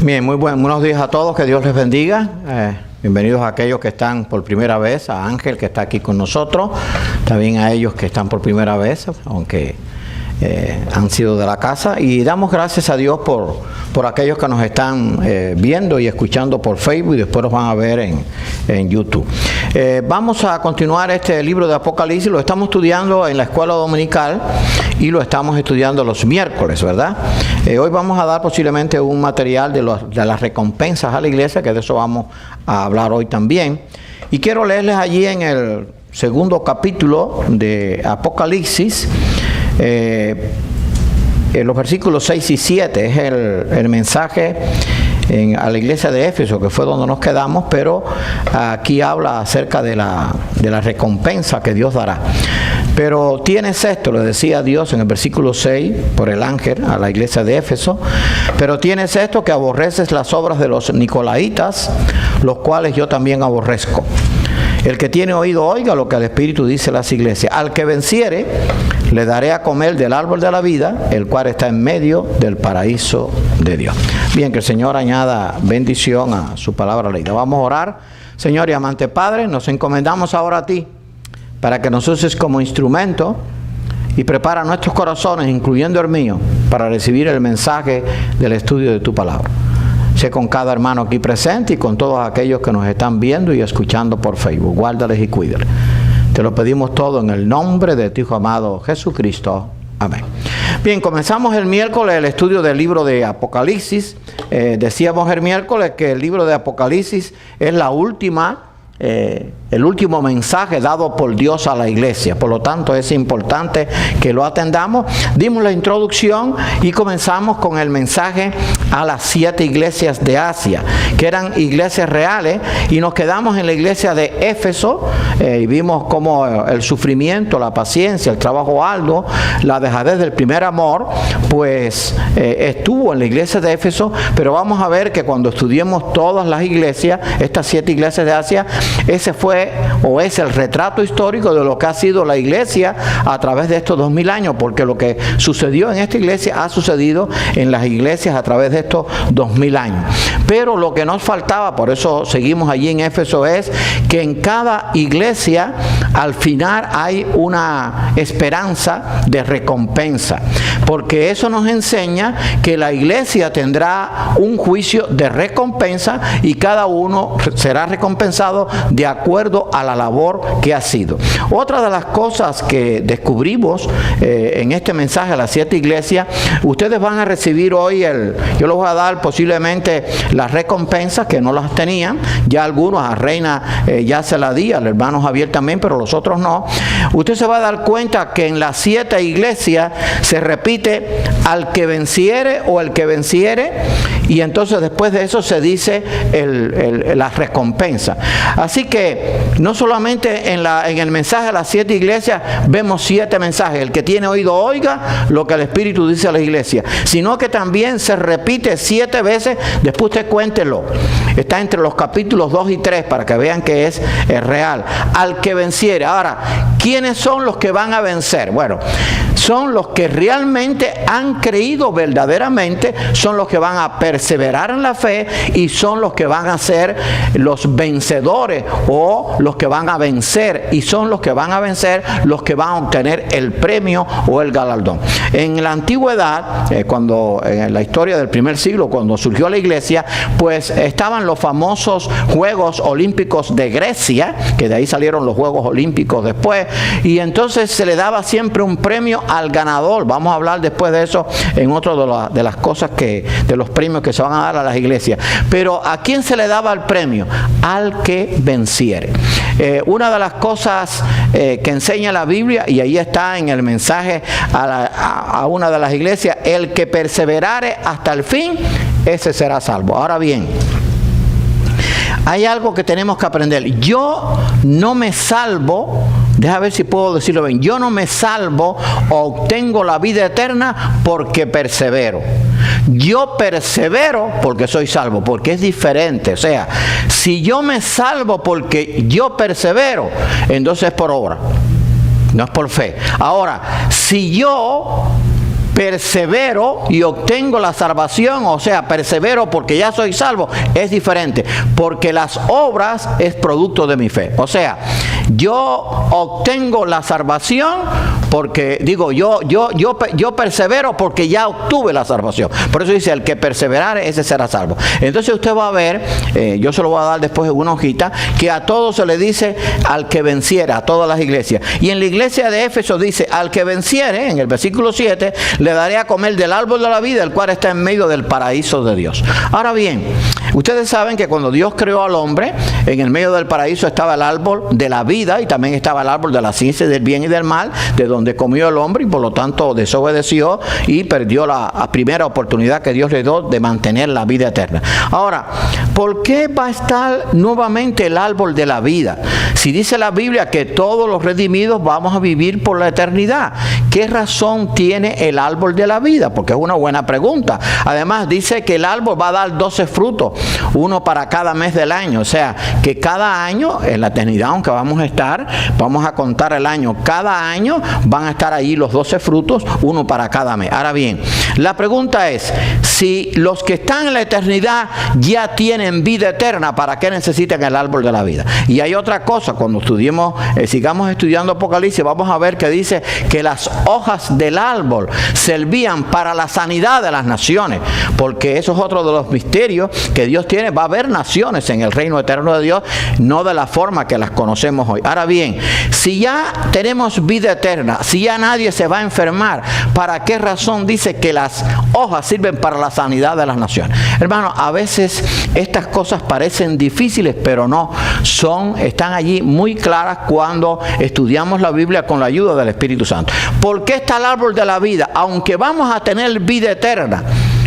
Bien, buenos días a todos, que Dios les bendiga. Bienvenidos a aquellos que están por primera vez, a Ángel que está aquí con nosotros, también a ellos que están por primera vez, aunque han sido de la casa, y damos gracias a Dios por aquellos que nos están viendo y escuchando por Facebook y después los van a ver en YouTube. Vamos a continuar este libro de Apocalipsis. Lo estamos estudiando en la escuela dominical y lo estamos estudiando los miércoles, ¿verdad? Hoy vamos a dar posiblemente un material de las recompensas a la iglesia, que de eso vamos a hablar hoy también. Y quiero leerles allí en el segundo capítulo de Apocalipsis, en los versículos 6 y 7, es el mensaje a la iglesia de Éfeso, que fue donde nos quedamos, pero aquí habla acerca de la recompensa que Dios dará. Pero tienes esto, le decía Dios en el versículo 6, por el ángel a la iglesia de Éfeso, pero tienes esto, que aborreces las obras de los nicolaitas, los cuales yo también aborrezco. El que tiene oído, oiga lo que el Espíritu dice a las iglesias. Al que venciere, le daré a comer del árbol de la vida, el cual está en medio del paraíso de Dios. Bien, que el Señor añada bendición a su palabra leída. Vamos a orar. Señor y amante Padre, nos encomendamos ahora a ti, para que nos uses como instrumento y prepara nuestros corazones, incluyendo el mío, para recibir el mensaje del estudio de tu palabra. Sé con cada hermano aquí presente y con todos aquellos que nos están viendo y escuchando por Facebook. Guárdales y cuídales. Te lo pedimos todo en el nombre de tu Hijo amado Jesucristo. Amén. Bien, comenzamos el miércoles el estudio del libro de Apocalipsis. Decíamos el miércoles que el libro de Apocalipsis es el último mensaje dado por Dios a la iglesia. Por lo tanto, es importante que lo atendamos. Dimos la introducción y comenzamos con el mensaje a las 7 iglesias de Asia, que eran iglesias reales, y nos quedamos en la iglesia de Éfeso y vimos cómo el sufrimiento, la paciencia, el trabajo arduo, la dejadez del primer amor, pues estuvo en la iglesia de Éfeso. Pero vamos a ver que cuando estudiemos todas las iglesias, estas 7 iglesias de Asia, ese fue o es el retrato histórico de lo que ha sido la iglesia a través de estos 2000 años, porque lo que sucedió en esta iglesia ha sucedido en las iglesias a través de estos 2000 años. Pero lo que nos faltaba, por eso seguimos allí en Éfeso, es que en cada iglesia al final hay una esperanza de recompensa, porque eso nos enseña que la iglesia tendrá un juicio de recompensa y cada uno será recompensado de acuerdo a la labor que ha sido. Otra de las cosas que descubrimos en este mensaje a las 7 iglesias, ustedes van a recibir hoy yo les voy a dar posiblemente las recompensas que no las tenían. Ya algunos, a Reina ya se la di, al hermano Javier también, pero los otros no. Usted se va a dar cuenta que en las 7 iglesias se repite al que venciere o el que venciere, y entonces después de eso se dice la recompensa. Así que no solamente en el mensaje a las 7 iglesias vemos 7 mensajes, el que tiene oído oiga lo que el Espíritu dice a la iglesia, sino que también se repite 7 veces. Después usted cuéntelo, está entre los capítulos 2 y 3 para que vean que es real. Al que venciere. Ahora, ¿quiénes son los que van a vencer? Bueno, son los que realmente han creído verdaderamente, son los que van a perseverar en la fe y son los que van a ser los vencedores, o los que van a vencer, y son los que van a vencer los que van a obtener el premio o el galardón. En la antigüedad, en la historia del primer siglo, cuando surgió la iglesia, pues estaban los famosos Juegos Olímpicos de Grecia, que de ahí salieron los Juegos Olímpicos después, y entonces se le daba siempre un premio al ganador. Vamos a hablar después de eso en otro de las cosas de los premios que se van a dar a las iglesias. Pero ¿a quién se le daba el premio? Al que venciere. Una de las cosas que enseña la Biblia, y ahí está en el mensaje a una de las iglesias, el que perseverare hasta el fin, ese será salvo. Ahora bien, hay algo que tenemos que aprender. Yo no me salvo, deja ver si puedo decirlo bien, yo no me salvo o obtengo la vida eterna porque persevero. Yo persevero porque soy salvo, porque es diferente. O sea, si yo me salvo porque yo persevero, entonces es por obra, no es por fe. Ahora, si yo persevero y obtengo la salvación, o sea, persevero porque ya soy salvo, es diferente, porque las obras es producto de mi fe. O sea, yo obtengo la salvación porque, digo, yo persevero porque ya obtuve la salvación. Por eso dice, el que perseverare, ese será salvo. Entonces usted va a ver, yo se lo voy a dar después en una hojita, que a todos se le dice al que venciera, a todas las iglesias. Y en la iglesia de Éfeso dice, al que venciere, en el versículo 7, le daré a comer del árbol de la vida, el cual está en medio del paraíso de Dios. Ahora bien, ustedes saben que cuando Dios creó al hombre, en el medio del paraíso estaba el árbol de la vida y también estaba el árbol de la ciencia del bien y del mal, de donde comió el hombre y por lo tanto desobedeció y perdió la primera oportunidad que Dios le dio de mantener la vida eterna. Ahora, ¿por qué va a estar nuevamente el árbol de la vida? Si dice la Biblia que todos los redimidos vamos a vivir por la eternidad, ¿qué razón tiene el árbol de la vida? Porque es una buena pregunta. Además dice que el árbol va a dar 12 frutos, uno para cada mes del año. O sea, que cada año, en la eternidad, aunque vamos a contar el año, cada año van a estar ahí los 12 frutos, uno para cada mes. Ahora bien, la pregunta es, si los que están en la eternidad ya tienen vida eterna, ¿para qué necesitan el árbol de la vida? Y hay otra cosa, cuando sigamos estudiando Apocalipsis, vamos a ver que dice que las hojas del árbol servían para la sanidad de las naciones, porque eso es otro de los misterios que Dios tiene. Va a haber naciones en el reino eterno de Dios, no de la forma que las conocemos hoy. Ahora bien, si ya tenemos vida eterna, si ya nadie se va a enfermar, ¿para qué razón dice que las hojas sirven para la sanidad de las naciones? Hermano, a veces estas cosas parecen difíciles, pero no, están allí muy claras cuando estudiamos la Biblia con la ayuda del Espíritu Santo. ¿Por qué está el árbol de la vida? Aunque vamos a tener vida eterna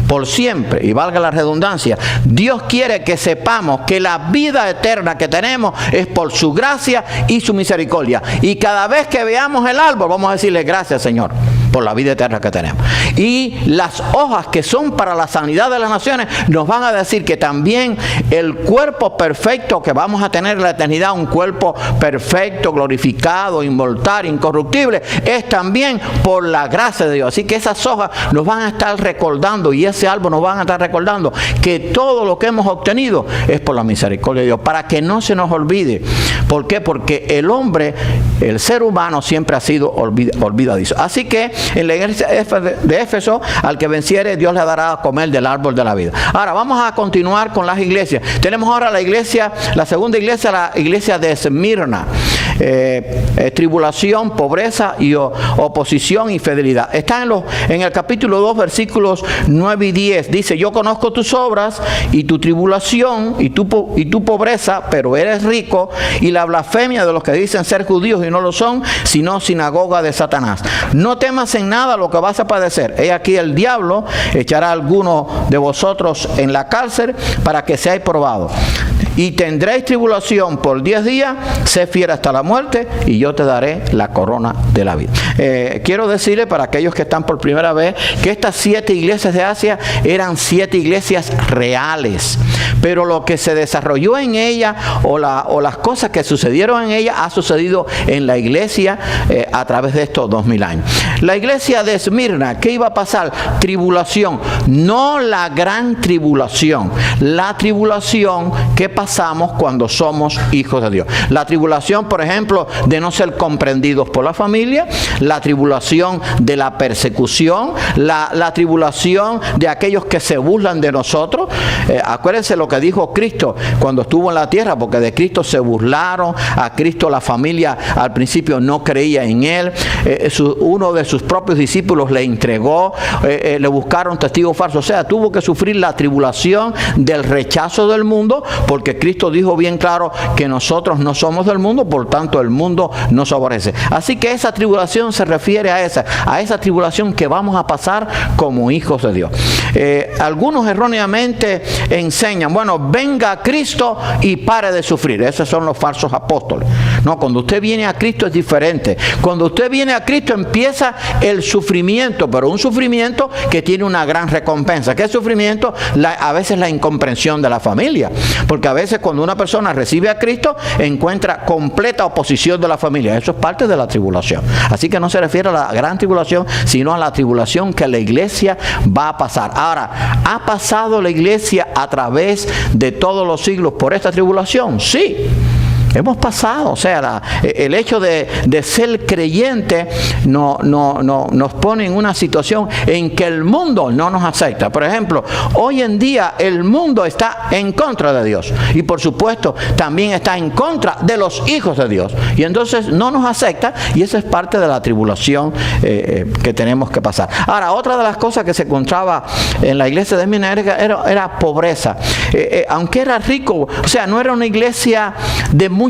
por siempre, y valga la redundancia, Dios quiere que sepamos que la vida eterna que tenemos es por su gracia y su misericordia. Y cada vez que veamos el árbol, vamos a decirle gracias, Señor, por la vida eterna que tenemos. Y las hojas que son para la sanidad de las naciones nos van a decir que también el cuerpo perfecto que vamos a tener en la eternidad, un cuerpo perfecto, glorificado, inmortal, incorruptible, es también por la gracia de Dios. Así que esas hojas nos van a estar recordando, y ese árbol nos van a estar recordando que todo lo que hemos obtenido es por la misericordia de Dios, para que no se nos olvide. ¿Por qué? Porque el hombre, el ser humano, siempre ha sido olvidadizo. Así que en la iglesia de Éfeso, al que venciere, Dios le dará a comer del árbol de la vida. Ahora vamos a continuar con las iglesias. Tenemos ahora la segunda iglesia, la iglesia de Esmirna. Tribulación, pobreza y oposición y fidelidad. Está en el capítulo 2, versículos 9 y 10. Dice, yo conozco tus obras y tu tribulación y tu pobreza, pero eres rico, y la blasfemia de los que dicen ser judíos y no lo son, sino sinagoga de Satanás. No temas en nada lo que vas a padecer. He aquí el diablo echará a alguno de vosotros en la cárcel para que seáis probados. Y tendréis tribulación por 10 días, sé fiel hasta la muerte, y yo te daré la corona de la vida. Quiero decirle para aquellos que están por primera vez que estas 7 iglesias de Asia eran 7 iglesias reales, pero lo que se desarrolló en ella o las cosas que sucedieron en ella ha sucedido en la iglesia a través de estos 2000 años. La iglesia de Esmirna, ¿qué iba a pasar? Tribulación, no la gran tribulación, la tribulación que pasamos cuando somos hijos de Dios. La tribulación, por ejemplo, de no ser comprendidos por la familia, la tribulación de la persecución, la tribulación de aquellos que se burlan de nosotros. Acuérdense lo que dijo Cristo cuando estuvo en la tierra, porque de Cristo se burlaron, a Cristo la familia al principio no creía en Él, uno de sus propios discípulos le entregó, le buscaron testigos falsos, o sea, tuvo que sufrir la tribulación del rechazo del mundo, porque Cristo dijo bien claro que nosotros no somos del mundo, por tanto el mundo nos aborrece. Así que esa tribulación se refiere a esa tribulación que vamos a pasar como hijos de Dios. Algunos erróneamente enseñan, bueno, venga a Cristo y pare de sufrir. Esos son los falsos apóstoles. No, cuando usted viene a Cristo es diferente. Cuando usted viene a Cristo empieza el sufrimiento, pero un sufrimiento que tiene una gran recompensa. ¿Qué sufrimiento? A veces la incomprensión de la familia. Porque a veces cuando una persona recibe a Cristo encuentra completa oposición de la familia. Eso es parte de la tribulación. Así que no se refiere a la gran tribulación, sino a la tribulación que la iglesia va a pasar. Ahora, ¿ha pasado la iglesia a través de todos los siglos por esta tribulación? Sí. Hemos pasado, o sea, el hecho de ser creyente nos pone en una situación en que el mundo no nos acepta. Por ejemplo, hoy en día el mundo está en contra de Dios y por supuesto también está en contra de los hijos de Dios. Y entonces no nos acepta y esa es parte de la tribulación que tenemos que pasar. Ahora, otra de las cosas que se encontraba en la iglesia de Esmirna era pobreza. Aunque era rico, o sea, no era una iglesia de mucho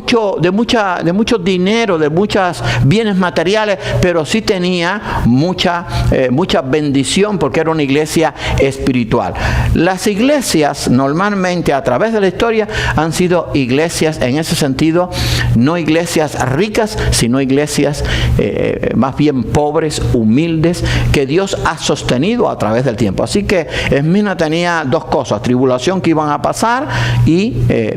dinero, de muchos bienes materiales, pero sí tenía mucha bendición porque era una iglesia espiritual. Las iglesias normalmente a través de la historia han sido iglesias en ese sentido, no iglesias ricas, sino iglesias más bien pobres, humildes, que Dios ha sostenido a través del tiempo. Así que Esmirna tenía dos cosas, tribulación que iban a pasar y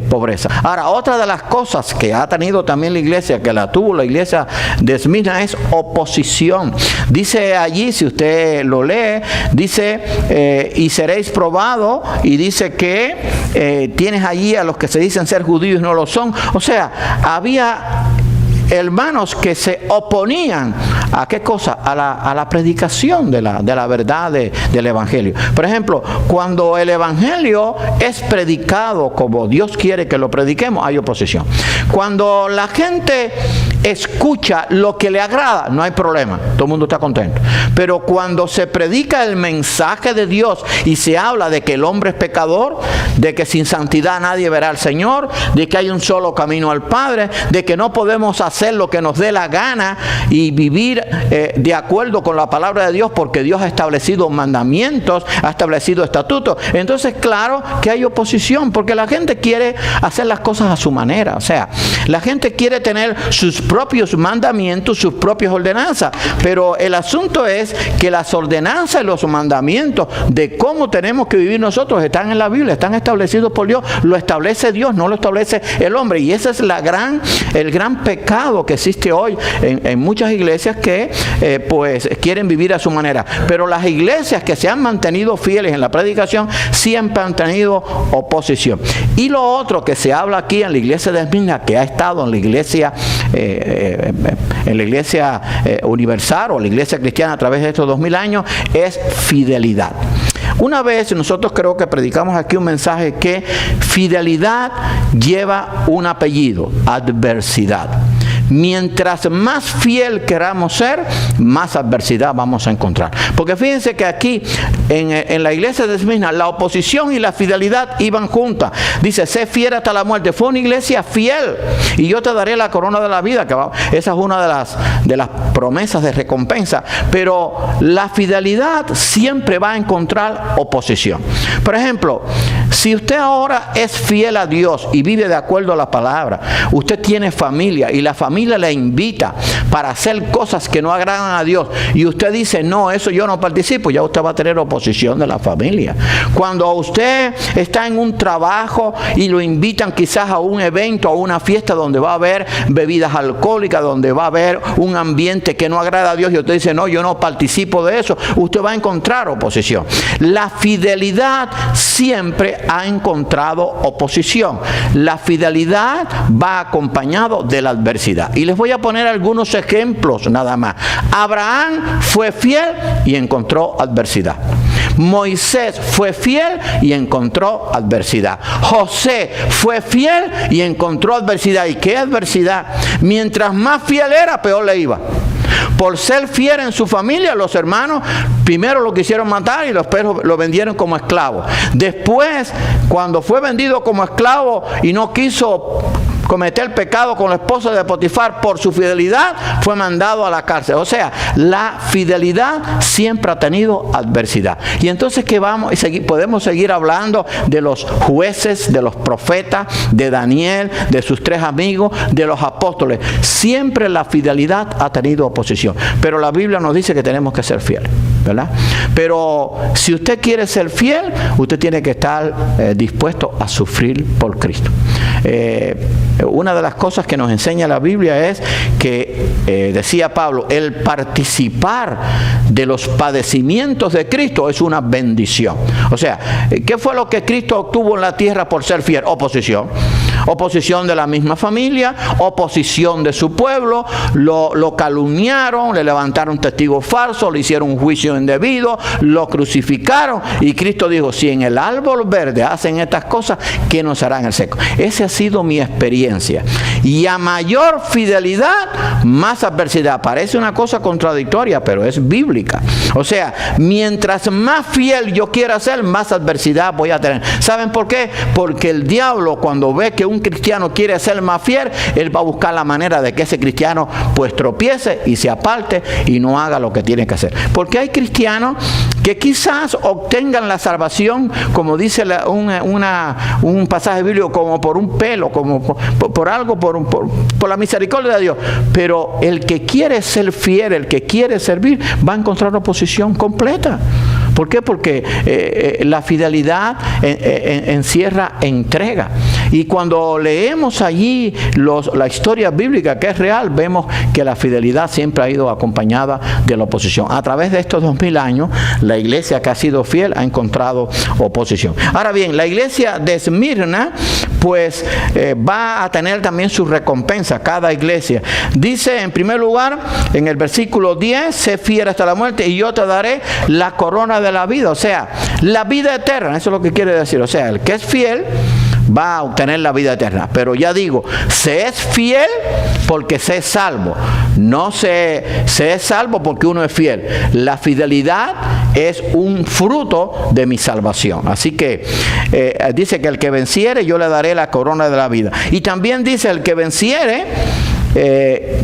pobreza. Ahora, otra de las cosas que ha tenido también la iglesia, que la tuvo la iglesia de Esmirna, es oposición. Dice allí, si usted lo lee, dice, y seréis probados, y dice que tienes allí a los que se dicen ser judíos y no lo son. O sea, había hermanos que se oponían a qué cosa, a la predicación de la verdad del evangelio. Por ejemplo, cuando el evangelio es predicado como Dios quiere que lo prediquemos, hay oposición. Cuando la gente escucha lo que le agrada, no hay problema, todo el mundo está contento. Pero cuando se predica el mensaje de Dios y se habla de que el hombre es pecador, de que sin santidad nadie verá al Señor, de que hay un solo camino al Padre, de que no podemos hacer lo que nos dé la gana y vivir de acuerdo con la palabra de Dios porque Dios ha establecido mandamientos, ha establecido estatutos, entonces claro que hay oposición porque la gente quiere hacer las cosas a su manera. O sea, la gente quiere tener sus propios mandamientos, sus propias ordenanzas, pero el asunto es que las ordenanzas y los mandamientos de cómo tenemos que vivir nosotros están en la Biblia, están establecidos por Dios, lo establece Dios, no lo establece el hombre, y ese es el gran pecado que existe hoy en muchas iglesias que pues quieren vivir a su manera. Pero las iglesias que se han mantenido fieles en la predicación siempre han tenido oposición. Y lo otro que se habla aquí en la iglesia de Esmirna, que ha estado en la iglesia universal o la iglesia cristiana a través de estos 2000 años, es fidelidad. Una vez nosotros creo que predicamos aquí un mensaje que fidelidad lleva un apellido, adversidad. Mientras más fiel queramos ser, más adversidad vamos a encontrar. Porque fíjense que aquí en la iglesia de Esmirna la oposición y la fidelidad iban juntas. Dice, sé fiel hasta la muerte. Fue una iglesia fiel y yo te daré la corona de la vida. Esa es una de las promesas de recompensa. Pero la fidelidad siempre va a encontrar oposición. Por ejemplo, si usted ahora es fiel a Dios y vive de acuerdo a la palabra, usted tiene familia y la familia le invita para hacer cosas que no agradan a Dios y usted dice, no, eso yo no participo, ya usted va a tener oposición de la familia. Cuando usted está en un trabajo y lo invitan quizás a un evento, a una fiesta donde va a haber bebidas alcohólicas, donde va a haber un ambiente que no agrada a Dios y usted dice, no, yo no participo de eso, usted va a encontrar oposición. La fidelidad siempre ha encontrado oposición. La fidelidad va acompañado de la adversidad. Y les voy a poner algunos ejemplos nada más. Abraham fue fiel y encontró adversidad. Moisés fue fiel y encontró adversidad. José fue fiel y encontró adversidad. ¿Y qué adversidad? Mientras más fiel era, peor le iba. Por ser fiel en su familia, los hermanos primero lo quisieron matar y después lo vendieron como esclavo. Después, cuando fue vendido como esclavo y no quiso cometer pecado con la esposa de Potifar por su fidelidad, fue mandado a la cárcel. O sea, la fidelidad siempre ha tenido adversidad. Y entonces que podemos seguir hablando de los jueces, de los profetas, de Daniel, de sus 3 amigos, de los apóstoles. Siempre la fidelidad ha tenido oposición. Pero la Biblia nos dice que tenemos que ser fieles, ¿verdad? Pero si usted quiere ser fiel, usted tiene que estar dispuesto a sufrir por Cristo. Una de las cosas que nos enseña la Biblia es que, decía Pablo, el participar de los padecimientos de Cristo es una bendición. O sea, ¿qué fue lo que Cristo obtuvo en la tierra por ser fiel? Oposición. Oposición de la misma familia, oposición de su pueblo, lo calumniaron, le levantaron testigos falsos, le hicieron un juicio indebido, lo crucificaron, y Cristo dijo, si en el árbol verde hacen estas cosas, ¿qué nos hará en el seco? Esa ha sido mi experiencia. Y a mayor fidelidad, más adversidad. Parece una cosa contradictoria, pero es bíblica. O sea, mientras más fiel yo quiera ser, más adversidad voy a tener. ¿Saben por qué? Porque el diablo, cuando ve que un cristiano quiere ser más fiel, él va a buscar la manera de que ese cristiano pues tropiece y se aparte y no haga lo que tiene que hacer. Porque hay cristianos que quizás obtengan la salvación, como dice un pasaje bíblico, como por un pelo, como por algo, por la misericordia de Dios. Pero el que quiere ser fiel, el que quiere servir, va a encontrar oposición completa. ¿Por qué? Porque la fidelidad encierra entrega. Y cuando leemos allí la historia bíblica, que es real, vemos que la fidelidad siempre ha ido acompañada de la oposición. A través de estos 2000 años, la iglesia que ha sido fiel ha encontrado oposición. Ahora bien, la iglesia de Esmirna, pues va a tener también su recompensa, cada iglesia. Dice en primer lugar, en el versículo 10, sé fiel hasta la muerte y yo te daré la corona de la vida. O sea, la vida eterna, eso es lo que quiere decir. O sea, el que es fiel va a obtener la vida eterna. Pero ya digo, se es fiel porque se es salvo. No se es salvo porque uno es fiel. La fidelidad es un fruto de mi salvación. Así que dice que el que venciere, yo le daré la corona de la vida. Y también dice, el que venciere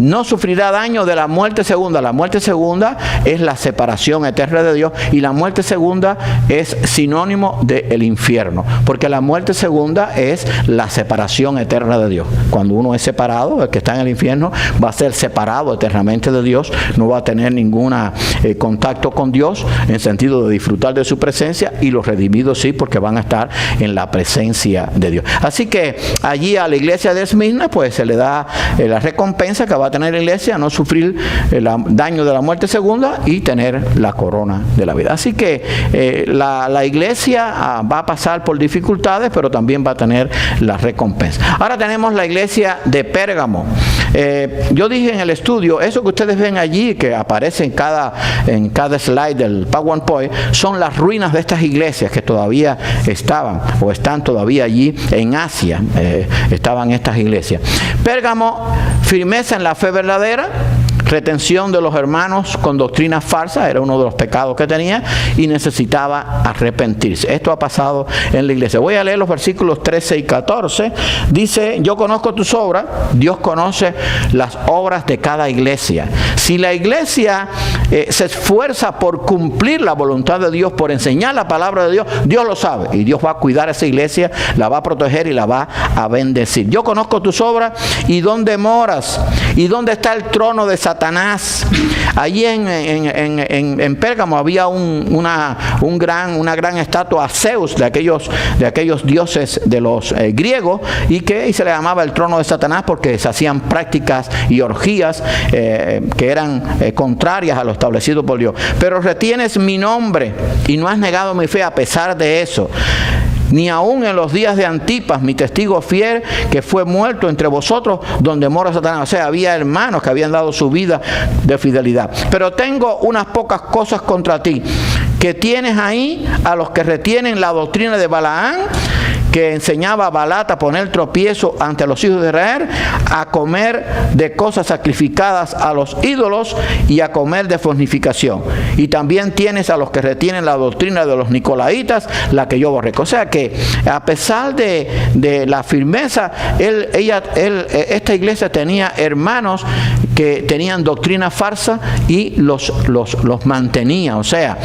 no sufrirá daño de la muerte segunda. La muerte segunda es la separación eterna de Dios, y la muerte segunda es sinónimo del infierno, porque la muerte segunda es la separación eterna de Dios. Cuando uno es separado, el que está en el infierno va a ser separado eternamente de Dios, no va a tener ningún contacto con Dios en sentido de disfrutar de su presencia, y los redimidos sí, porque van a estar en la presencia de Dios. Así que allí a la iglesia de Esmirna pues se le da la recompensa que va a tener la iglesia, no sufrir el daño de la muerte segunda y tener la corona de la vida. Así que la iglesia va a pasar por dificultades, pero también va a tener la recompensa. Ahora tenemos la iglesia de Pérgamo. Yo dije en el estudio, eso que ustedes ven allí, que aparece en cada slide del PowerPoint, son las ruinas de estas iglesias que todavía estaban o están todavía allí en Asia. Estaban estas iglesias. Pérgamo, firmeza en la fe verdadera, retención de los hermanos con doctrinas falsas, era uno de los pecados que tenía, y necesitaba arrepentirse. Esto ha pasado en la iglesia. Voy a leer los versículos 13 y 14. Dice, yo conozco tus obras. Dios conoce las obras de cada iglesia. Si la iglesia se esfuerza por cumplir la voluntad de Dios, por enseñar la palabra de Dios, Dios lo sabe, y Dios va a cuidar a esa iglesia, la va a proteger y la va a bendecir. Yo conozco tus obras y dónde moras y dónde está el trono de Satanás. Allí en Pérgamo había una gran estatua a Zeus, de aquellos dioses de los griegos, y se le llamaba el trono de Satanás porque se hacían prácticas y orgías que eran contrarias a lo establecido por Dios. Pero retienes mi nombre y no has negado mi fe a pesar de eso. Ni aun en los días de Antipas, mi testigo fiel, que fue muerto entre vosotros, donde mora Satanás. O sea, había hermanos que habían dado su vida de fidelidad. Pero tengo unas pocas cosas contra ti, que tienes ahí a los que retienen la doctrina de Balaán, que enseñaba a Balac a poner tropiezo ante los hijos de Israel, a comer de cosas sacrificadas a los ídolos y a comer de fornicación. Y también tienes a los que retienen la doctrina de los nicolaitas, la que yo aborrezco. O sea que a pesar de la firmeza, esta iglesia tenía hermanos que tenían doctrina falsa y los mantenía. O sea,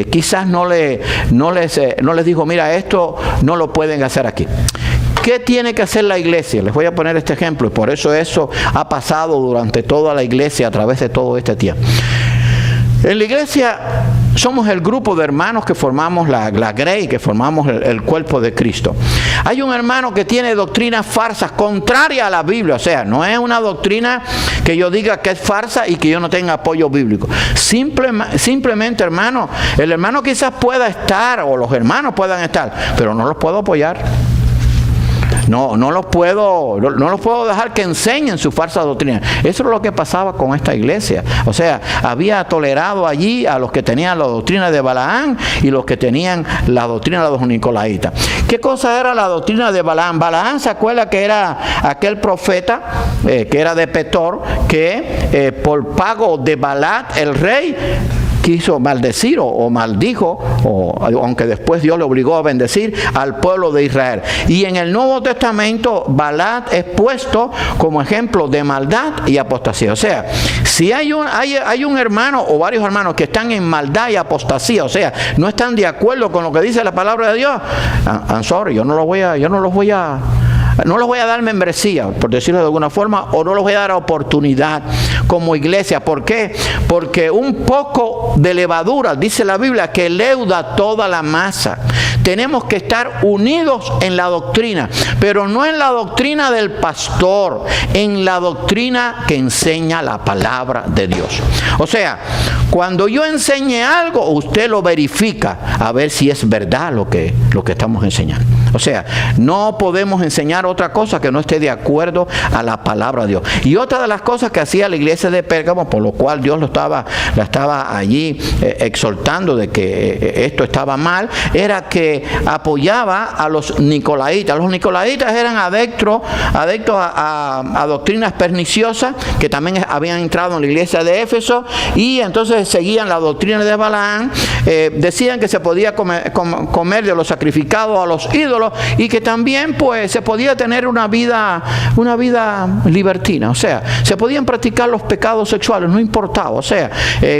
quizás no les dijo, mira, esto no lo pueden hacer aquí. ¿Qué tiene que hacer la iglesia? Les voy a poner este ejemplo, y por eso ha pasado durante toda la iglesia a través de todo este tiempo. En la iglesia somos el grupo de hermanos que formamos la Grey, que formamos el cuerpo de Cristo. Hay un hermano que tiene doctrinas falsas contrarias a la Biblia. O sea, no es una doctrina que yo diga que es falsa y que yo no tenga apoyo bíblico. Simplemente, hermano, el hermano quizás pueda estar, o los hermanos puedan estar, pero no los puedo apoyar. No los puedo dejar que enseñen su falsa doctrina. Eso es lo que pasaba con esta iglesia. O sea, había tolerado allí a los que tenían la doctrina de Balaam y los que tenían la doctrina de los nicolaitas. ¿Qué cosa era la doctrina de Balaam? Balaam, ¿se acuerda que era aquel profeta que era de Petor, que por pago de Balac, el rey, quiso maldecir o maldijo, aunque después Dios le obligó a bendecir al pueblo de Israel? Y en el Nuevo Testamento Balac es puesto como ejemplo de maldad y apostasía. O sea, si hay un hermano o varios hermanos que están en maldad y apostasía, o sea, no están de acuerdo con lo que dice la palabra de Dios, I'm sorry, yo no los voy a dar membresía, por decirlo de alguna forma, o no les voy a dar oportunidad como iglesia. ¿Por qué? Porque un poco de levadura, dice la Biblia, que leuda toda la masa. Tenemos que estar unidos en la doctrina, pero no en la doctrina del pastor, en la doctrina que enseña la palabra de Dios. O sea, cuando yo enseñe algo, usted lo verifica a ver si es verdad lo que estamos enseñando. O sea, no podemos enseñar otra cosa que no esté de acuerdo a la palabra de Dios. Y otra de las cosas que hacía la iglesia de Pérgamo, por lo cual Dios la estaba allí exhortando de que esto estaba mal, era que apoyaba a los nicolaitas. Los nicolaitas eran adeptos a doctrinas perniciosas que también habían entrado en la iglesia de Éfeso, y entonces seguían la doctrina de Balaam. Decían que se podía comer de lo sacrificado a los ídolos, y que también pues se podía tener una vida libertina. O sea, se podían practicar los pecados sexuales, no importaba. O sea,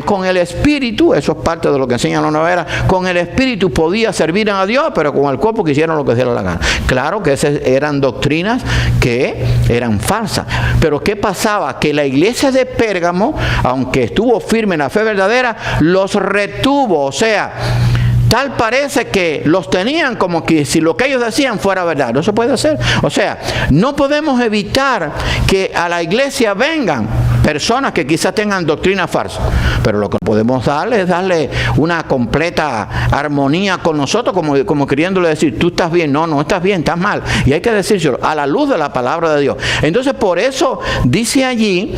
con el espíritu, eso es parte de lo que enseña la nueva era, con el espíritu podía servir a Dios, pero con el cuerpo que hicieron lo que hicieron la gana. Claro que esas eran doctrinas que eran falsas. Pero ¿qué pasaba? Que la iglesia de Pérgamo, aunque estuvo firme en la fe verdadera, los retuvo. O sea, tal parece que los tenían como que si lo que ellos decían fuera verdad. No se puede hacer. O sea, no podemos evitar que a la iglesia vengan personas que quizás tengan doctrina falsa, pero lo que podemos darle es darle una completa armonía con nosotros, como queriéndole decir, tú estás bien, no estás bien, estás mal, y hay que decírselo a la luz de la palabra de Dios. Entonces, por eso dice allí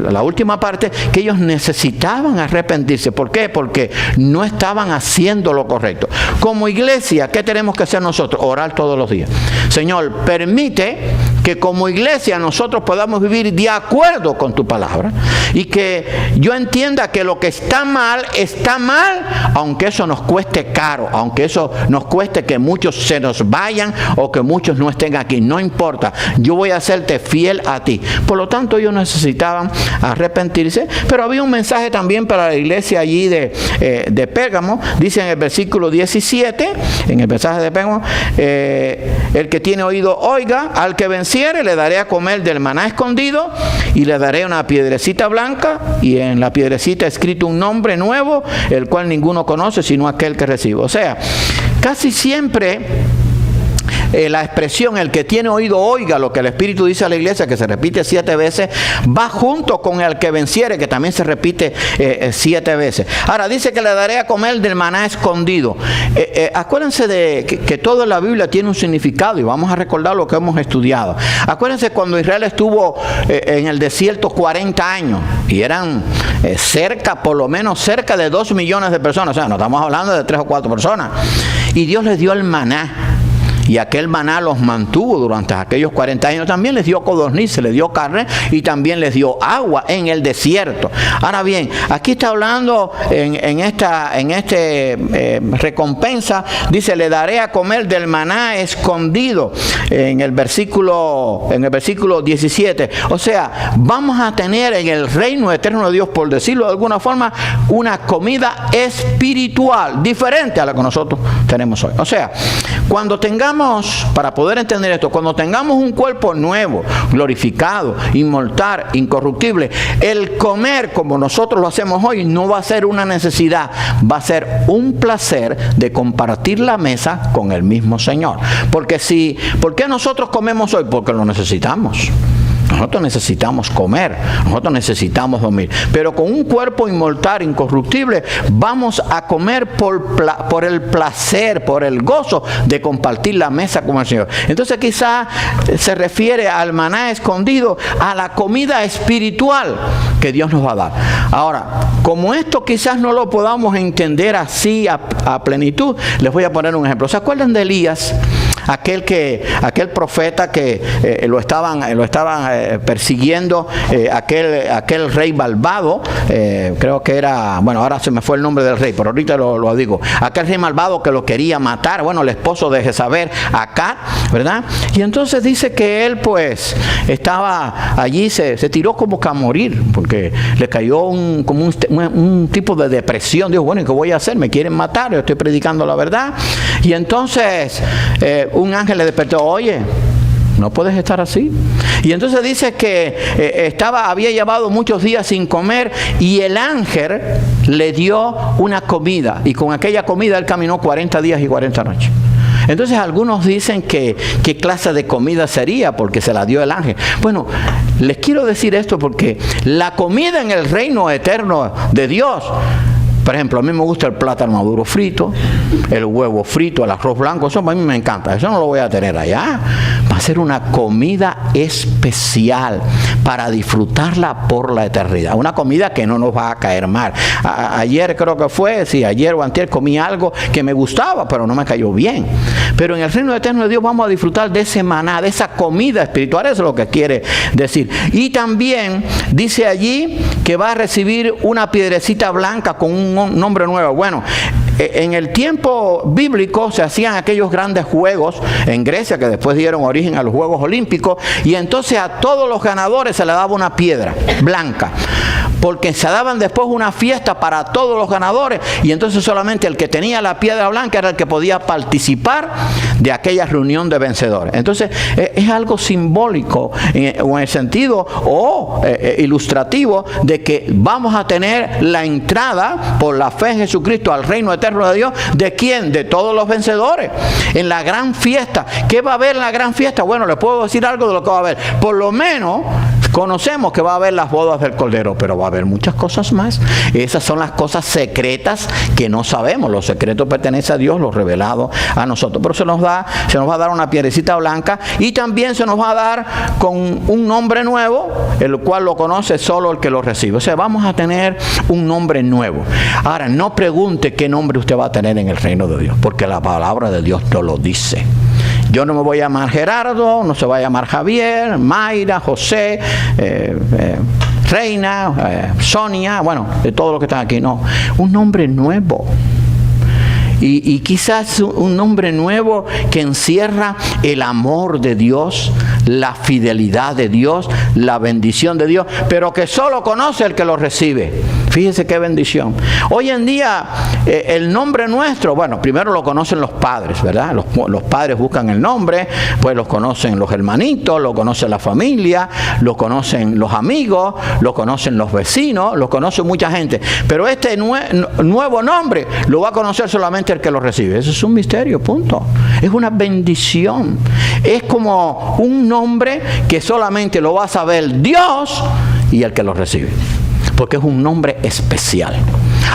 la última parte, que ellos necesitaban arrepentirse. ¿Por qué? Porque no estaban haciendo lo correcto. Como iglesia, ¿qué tenemos que hacer nosotros? Orar todos los días. Señor, permite que como iglesia nosotros podamos vivir de acuerdo con tu palabra, y que yo entienda que lo que está mal, aunque eso nos cueste caro, aunque eso nos cueste que muchos se nos vayan o que muchos no estén aquí. No importa, yo voy a hacerte fiel a ti. Por lo tanto, ellos necesitaban arrepentirse, pero había un mensaje también para la iglesia allí de Pérgamo. Dice en el versículo 17, en el mensaje de Pérgamo, el que tiene oído oiga, al que venciere le daré a comer del maná escondido, y le daré una piedrecita blanca, y en la piedrecita escrito un nombre nuevo, el cual ninguno conoce sino aquel que recibe. O sea, casi siempre la expresión el que tiene oído oiga lo que el Espíritu dice a la iglesia, que se repite 7 veces, va junto con el que venciere, que también se repite 7 veces. Ahora dice que le daré a comer del maná escondido. Acuérdense de que todo en la Biblia tiene un significado, y vamos a recordar lo que hemos estudiado. Acuérdense cuando Israel estuvo en el desierto 40 años, y eran por lo menos cerca de 2 millones de personas. O sea, no estamos hablando de 3 o 4 personas. Y Dios les dio el maná. Y aquel maná los mantuvo durante aquellos 40 años. También les dio codornices, les dio carne y también les dio agua en el desierto. Ahora bien, aquí está hablando en esta recompensa, dice, le daré a comer del maná escondido, en el versículo 17. O sea, vamos a tener en el reino eterno de Dios, por decirlo de alguna forma, una comida espiritual diferente a la que nosotros tenemos hoy. O sea, cuando tengamos, para poder entender esto, cuando tengamos un cuerpo nuevo, glorificado, inmortal, incorruptible, el comer como nosotros lo hacemos hoy no va a ser una necesidad, va a ser un placer de compartir la mesa con el mismo Señor. Porque ¿por qué nosotros comemos hoy? Porque lo necesitamos. Nosotros necesitamos comer, nosotros necesitamos dormir. Pero con un cuerpo inmortal, incorruptible, vamos a comer por el placer, por el gozo de compartir la mesa con el Señor. Entonces quizás se refiere al maná escondido, a la comida espiritual que Dios nos va a dar. Ahora, como esto quizás no lo podamos entender así a plenitud, les voy a poner un ejemplo. ¿Se acuerdan de Elías? Aquel profeta que lo estaban persiguiendo, aquel rey malvado, creo que era, bueno, ahora se me fue el nombre del rey, pero ahorita lo digo, aquel rey malvado que lo quería matar, bueno, el esposo de Jezabel, Acab, ¿verdad? Y entonces dice que él pues estaba allí, se tiró como que a morir, porque le cayó como un tipo de depresión. Dijo, bueno, ¿y qué voy a hacer? Me quieren matar, yo estoy predicando la verdad. Y entonces un ángel le despertó, oye, no puedes estar así. Y entonces dice que había llevado muchos días sin comer y el ángel le dio una comida. Y con aquella comida él caminó 40 días y 40 noches. Entonces algunos dicen que qué clase de comida sería porque se la dio el ángel. Bueno, les quiero decir esto porque la comida en el reino eterno de Dios, por ejemplo, a mí me gusta el plátano maduro frito, el huevo frito, el arroz blanco, eso a mí me encanta, eso no lo voy a tener allá. Va a ser una comida especial para disfrutarla por la eternidad. Una comida que no nos va a caer mal. Ayer creo que fue, sí, ayer o antier comí algo que me gustaba, pero no me cayó bien. Pero en el reino eterno de Dios vamos a disfrutar de ese maná, de esa comida espiritual, eso es lo que quiere decir. Y también dice allí que va a recibir una piedrecita blanca con un nombre nuevo. Bueno, en el tiempo bíblico se hacían aquellos grandes juegos en Grecia que después dieron origen a los Juegos Olímpicos, y entonces a todos los ganadores se le daba una piedra blanca, porque se daban después una fiesta para todos los ganadores, y entonces solamente el que tenía la piedra blanca era el que podía participar de aquella reunión de vencedores. Entonces es algo simbólico en el sentido ilustrativo de que vamos a tener la entrada por la fe en Jesucristo al reino eterno de Dios. ¿De quién? De todos los vencedores. En la gran fiesta. ¿Qué va a haber en la gran fiesta? Bueno, les puedo decir algo de lo que va a haber. Por lo menos conocemos que va a haber las bodas del Cordero, pero va a haber muchas cosas más. Esas son las cosas secretas que no sabemos. Lo secreto pertenece a Dios, lo revelado a nosotros. Pero se nos va a dar una piedrecita blanca, y también se nos va a dar con un nombre nuevo, el cual lo conoce solo el que lo recibe. O sea, vamos a tener un nombre nuevo. Ahora, no pregunte qué nombre usted va a tener en el reino de Dios, porque la palabra de Dios no lo dice. Yo no me voy a llamar Gerardo, no se va a llamar Javier, Mayra, José, Reina, Sonia, bueno, de todos los que están aquí, no. Un nombre nuevo. Y quizás un nombre nuevo que encierra el amor de Dios, la fidelidad de Dios, la bendición de Dios, pero que solo conoce el que lo recibe. Fíjese qué bendición. Hoy en día el nombre nuestro, bueno, primero lo conocen los padres, ¿verdad? Los padres buscan el nombre, pues los conocen los hermanitos, lo conocen la familia, lo conocen los amigos, lo conocen los vecinos, lo conoce mucha gente. Pero este nuevo nombre lo va a conocer solamente el que lo recibe. Eso es un misterio, punto. Es una bendición. Es como un nombre que solamente lo va a saber Dios y el que lo recibe, porque es un nombre especial.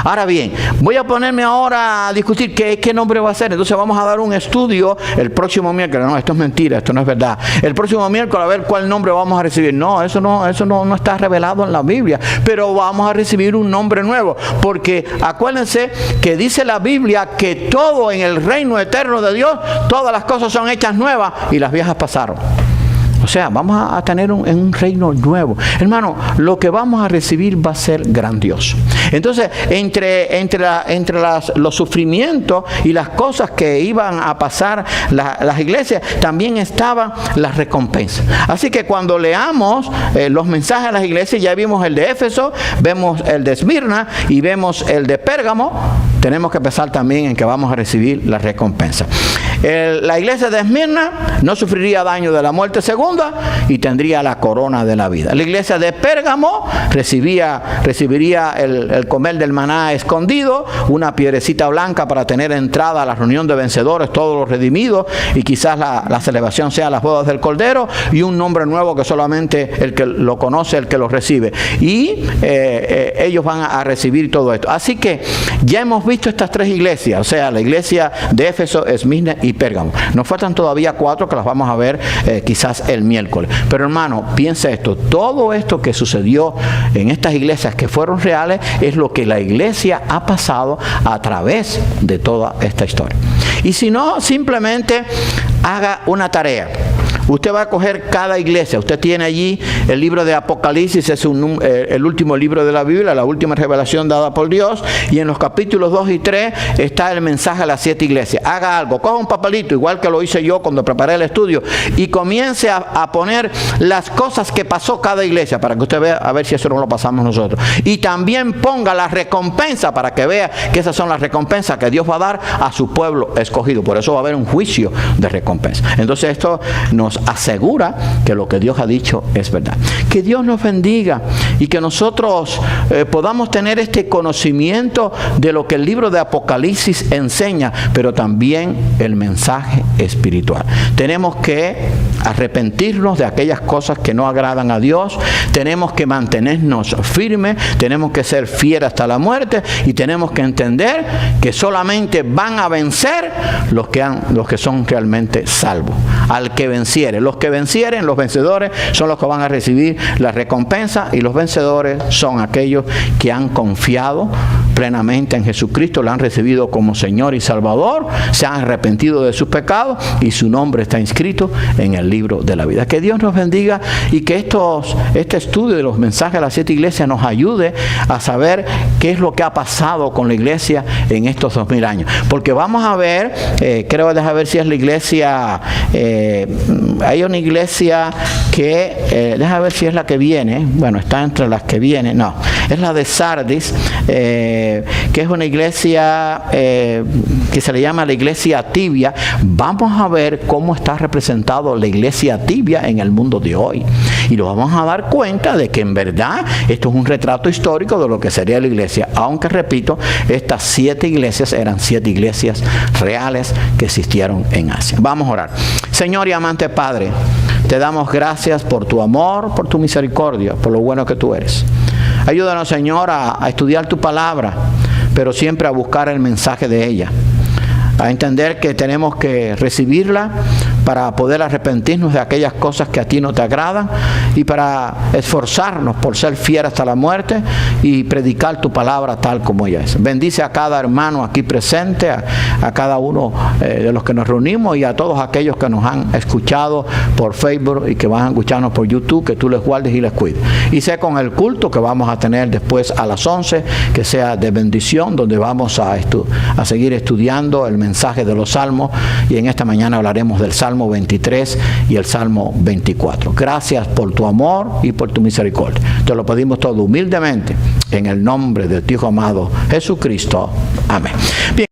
Ahora bien, voy a ponerme ahora a discutir qué nombre va a ser. Entonces vamos a dar un estudio el próximo miércoles. No, esto es mentira, esto no es verdad. El próximo miércoles a ver cuál nombre vamos a recibir. No, eso no está revelado en la Biblia. Pero vamos a recibir un nombre nuevo. Porque acuérdense que dice la Biblia que todo en el reino eterno de Dios, todas las cosas son hechas nuevas y las viejas pasaron. O sea, vamos a tener un reino nuevo. Hermano, lo que vamos a recibir va a ser grandioso. Entonces, entre los sufrimientos y las cosas que iban a pasar las iglesias, también estaban las recompensas. Así que cuando leamos los mensajes a las iglesias, ya vimos el de Éfeso, vemos el de Esmirna y vemos el de Pérgamo, tenemos que pensar también en que vamos a recibir la recompensa. La iglesia de Esmirna no sufriría daño de la muerte segunda y tendría la corona de la vida. La iglesia de Pérgamo recibiría el comer del maná escondido, una piedrecita blanca para tener entrada a la reunión de vencedores, todos los redimidos, y quizás la celebración sea las bodas del Cordero, y un nombre nuevo que solamente el que lo conoce, el que lo recibe. Y ellos van a recibir todo esto. Así que ya hemos visto estas tres iglesias, o sea, la iglesia de Éfeso, Esmirna y Pérgamo. Nos faltan todavía 4 que las vamos a ver quizás el miércoles. Pero hermano, piensa esto, todo esto que sucedió en estas iglesias que fueron reales es lo que la iglesia ha pasado a través de toda esta historia. Y si no, simplemente haga una tarea. Usted va a coger cada iglesia. Usted tiene allí el libro de Apocalipsis, es el último libro de la Biblia, la última revelación dada por Dios. Y en los capítulos 2 y 3 está el mensaje a las 7 iglesias. Haga algo, coja un papelito, igual que lo hice yo cuando preparé el estudio, y comience a poner las cosas que pasó cada iglesia, para que usted vea, a ver si eso no lo pasamos nosotros. Y también ponga la recompensa, para que vea que esas son las recompensas que Dios va a dar a su pueblo escogido. Por eso va a haber un juicio de recompensa. Entonces esto nos asegura que lo que Dios ha dicho es verdad. Que Dios nos bendiga y que nosotros podamos tener este conocimiento de lo que el libro de Apocalipsis enseña, pero también el mensaje espiritual. Tenemos que arrepentirnos de aquellas cosas que no agradan a Dios, tenemos que mantenernos firmes, tenemos que ser fieles hasta la muerte, y tenemos que entender que solamente van a vencer los que son realmente salvos. Al que venciere. Los que vencieren, los vencedores, son los que van a recibir la recompensa, y los vencedores son aquellos que han confiado plenamente en Jesucristo, lo han recibido como Señor y Salvador, se han arrepentido de sus pecados y su nombre está inscrito en el libro de la vida. Que Dios nos bendiga y que este estudio de los mensajes a las 7 iglesias nos ayude a saber qué es lo que ha pasado con la iglesia en estos 2000 años. Porque vamos a ver, creo, deja ver si es la iglesia, hay una iglesia que, deja ver si es la que viene, bueno, está entre las que vienen, no, es la de Sardis, que es una iglesia que se le llama la iglesia tibia. Vamos a ver cómo está representado la iglesia tibia en el mundo de hoy. Y nos vamos a dar cuenta de que en verdad esto es un retrato histórico de lo que sería la iglesia. Aunque, repito, estas 7 iglesias eran 7 iglesias reales que existieron en Asia. Vamos a orar. Señor y amante Padre, te damos gracias por tu amor, por tu misericordia, por lo bueno que tú eres. Ayúdanos, Señor, a estudiar tu palabra, pero siempre a buscar el mensaje de ella. A entender que tenemos que recibirla para poder arrepentirnos de aquellas cosas que a ti no te agradan, y para esforzarnos por ser fieles hasta la muerte y predicar tu palabra tal como ella es. Bendice a cada hermano aquí presente, a cada uno de los que nos reunimos, y a todos aquellos que nos han escuchado por Facebook y que van a escucharnos por YouTube, que tú les guardes y les cuides. Y sé con el culto que vamos a tener después a las 11, que sea de bendición, donde vamos a seguir estudiando el mensaje de los salmos, y en esta mañana hablaremos del Salmo 23 y el Salmo 24. Gracias por tu amor y por tu misericordia. Te lo pedimos todo humildemente en el nombre de tu Hijo amado Jesucristo. Amén. Bien.